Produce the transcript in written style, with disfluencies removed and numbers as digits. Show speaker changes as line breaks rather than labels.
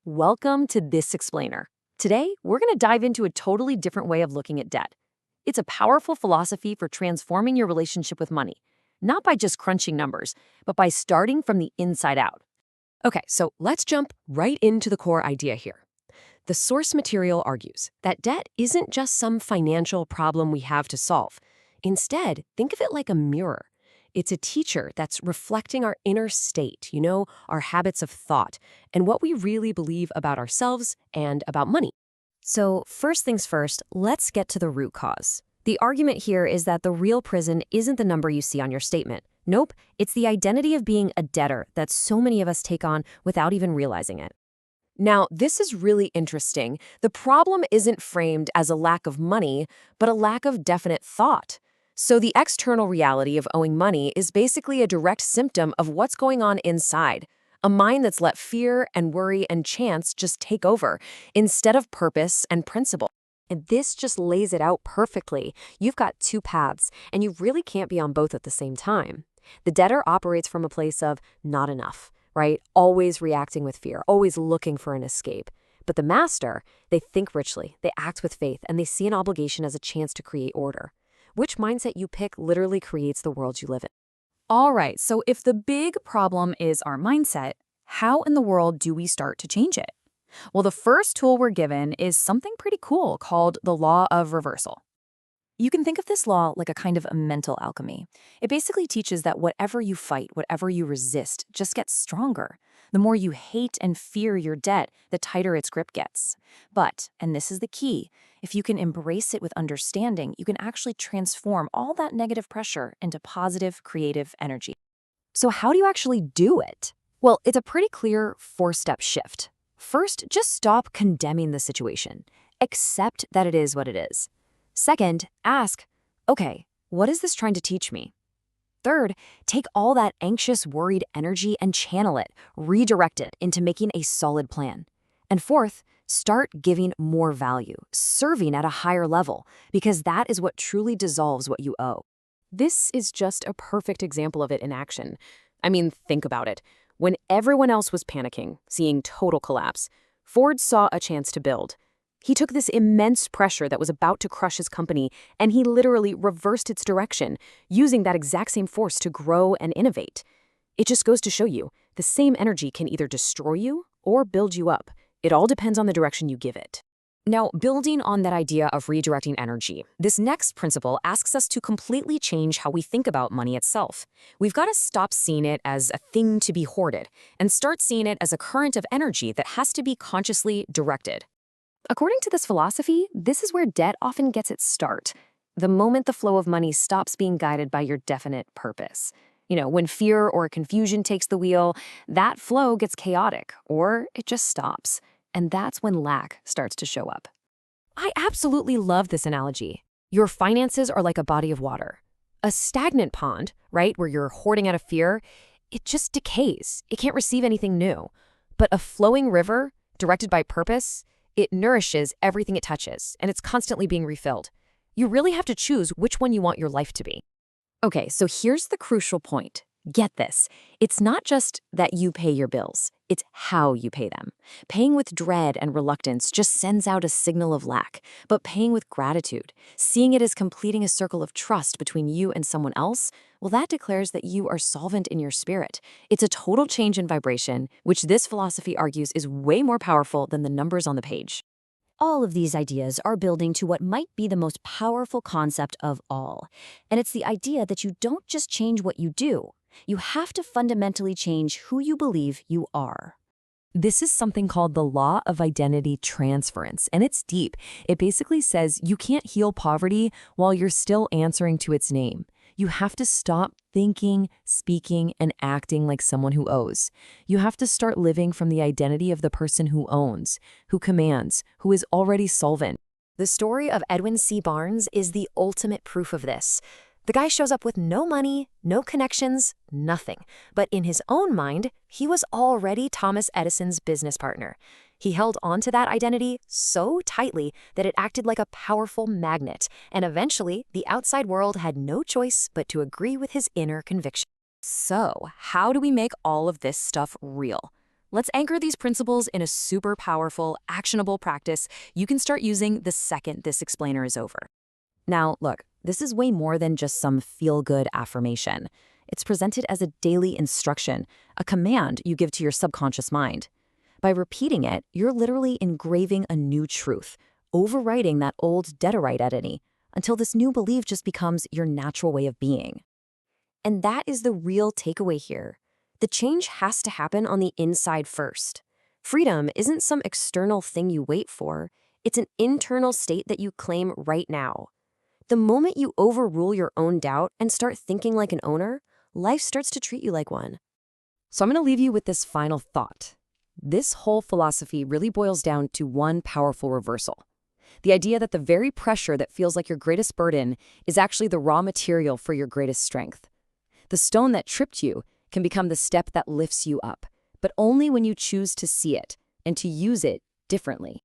Welcome to This Explainer. Today, we're going to dive into a totally different way of looking at debt. It's a powerful philosophy for transforming your relationship with money, not by just crunching numbers, but by starting from the inside out.
Okay, so let's jump right into the core idea here. The source material argues that debt isn't just some financial problem we have to solve. Instead, think of it like a mirror. It's a teacher that's reflecting our inner state, our habits of thought, and what we really believe about ourselves and about money.
So, first things first, let's get to the root cause. The argument here is that the real prison isn't the number you see on your statement. Nope, it's the identity of being a debtor that so many of us take on without even realizing it.
Now, this is really interesting. The problem isn't framed as a lack of money, but a lack of definite thought. So the external reality of owing money is basically a direct symptom of what's going on inside, a mind that's let fear and worry and chance just take over, instead of purpose and principle.
And this just lays it out perfectly. You've got two paths, and you really can't be on both at the same time. The debtor operates from a place of not enough, right? Always reacting with fear, always looking for an escape. But the master, they think richly, they act with faith, and they see an obligation as a chance to create order. Which mindset you pick literally creates the world you live in.
All right, so if the big problem is our mindset, how in the world do we start to change it? Well, the first tool we're given is something pretty cool called the law of reversal. You can think of this law like a kind of a mental alchemy. It basically teaches that whatever you fight, whatever you resist, just gets stronger. The more you hate and fear your debt, the tighter its grip gets. But, and this is the key, if you can embrace it with understanding, you can actually transform all that negative pressure into positive, creative energy.
So how do you actually do it? Well, it's a pretty clear four-step shift. First, just stop condemning the situation. Accept that it is what it is. Second, ask, okay, what is this trying to teach me? Third, take all that anxious, worried energy and channel it, redirect it into making a solid plan. And fourth, start giving more value, serving at a higher level, because that is what truly dissolves what you owe.
This is just a perfect example of it in action. I mean, think about it. When everyone else was panicking, seeing total collapse, Ford saw a chance to build. He took this immense pressure that was about to crush his company, and he literally reversed its direction, using that exact same force to grow and innovate. It just goes to show you, the same energy can either destroy you or build you up. It all depends on the direction you give it. Now, building on that idea of redirecting energy, this next principle asks us to completely change how we think about money itself. We've got to stop seeing it as a thing to be hoarded and start seeing it as a current of energy that has to be consciously directed. According to this philosophy, this is where debt often gets its start. The moment the flow of money stops being guided by your definite purpose. When fear or confusion takes the wheel, that flow gets chaotic, or it just stops. And that's when lack starts to show up. I absolutely love this analogy. Your finances are like a body of water. A stagnant pond, right, where you're hoarding out of fear, it just decays. It can't receive anything new. But a flowing river, directed by purpose, it nourishes everything it touches, and it's constantly being refilled. You really have to choose which one you want your life to be. Okay, so here's the crucial point. Get this. It's not just that you pay your bills. It's how you pay them. Paying with dread and reluctance just sends out a signal of lack, but paying with gratitude, seeing it as completing a circle of trust between you and someone else, well, that declares that you are solvent in your spirit. It's a total change in vibration, which this philosophy argues is way more powerful than the numbers on the page.
All of these ideas are building to what might be the most powerful concept of all. And it's the idea that you don't just change what you do. You have to fundamentally change who you believe you are.
This is something called the law of identity transference, and it's deep. It basically says you can't heal poverty while you're still answering to its name. You have to stop thinking, speaking, and acting like someone who owes. You have to start living from the identity of the person who owns, who commands, who is already solvent.
The story of Edwin C. Barnes is the ultimate proof of this. The guy shows up with no money, no connections, nothing. But in his own mind, he was already Thomas Edison's business partner. He held onto that identity so tightly that it acted like a powerful magnet, and eventually, the outside world had no choice but to agree with his inner conviction.
So, how do we make all of this stuff real?
Let's anchor these principles in a super powerful, actionable practice you can start using the second this explainer is over.
Now, look, this is way more than just some feel-good affirmation. It's presented as a daily instruction, a command you give to your subconscious mind. By repeating it, you're literally engraving a new truth, overwriting that old Deterite identity, until this new belief just becomes your natural way of being. And that is the real takeaway here. The change has to happen on the inside first. Freedom isn't some external thing you wait for. It's an internal state that you claim right now. The moment you overrule your own doubt and start thinking like an owner, life starts to treat you like one. So I'm going to leave you with this final thought. This whole philosophy really boils down to one powerful reversal. The idea that the very pressure that feels like your greatest burden is actually the raw material for your greatest strength. The stone that tripped you can become the step that lifts you up, but only when you choose to see it and to use it differently.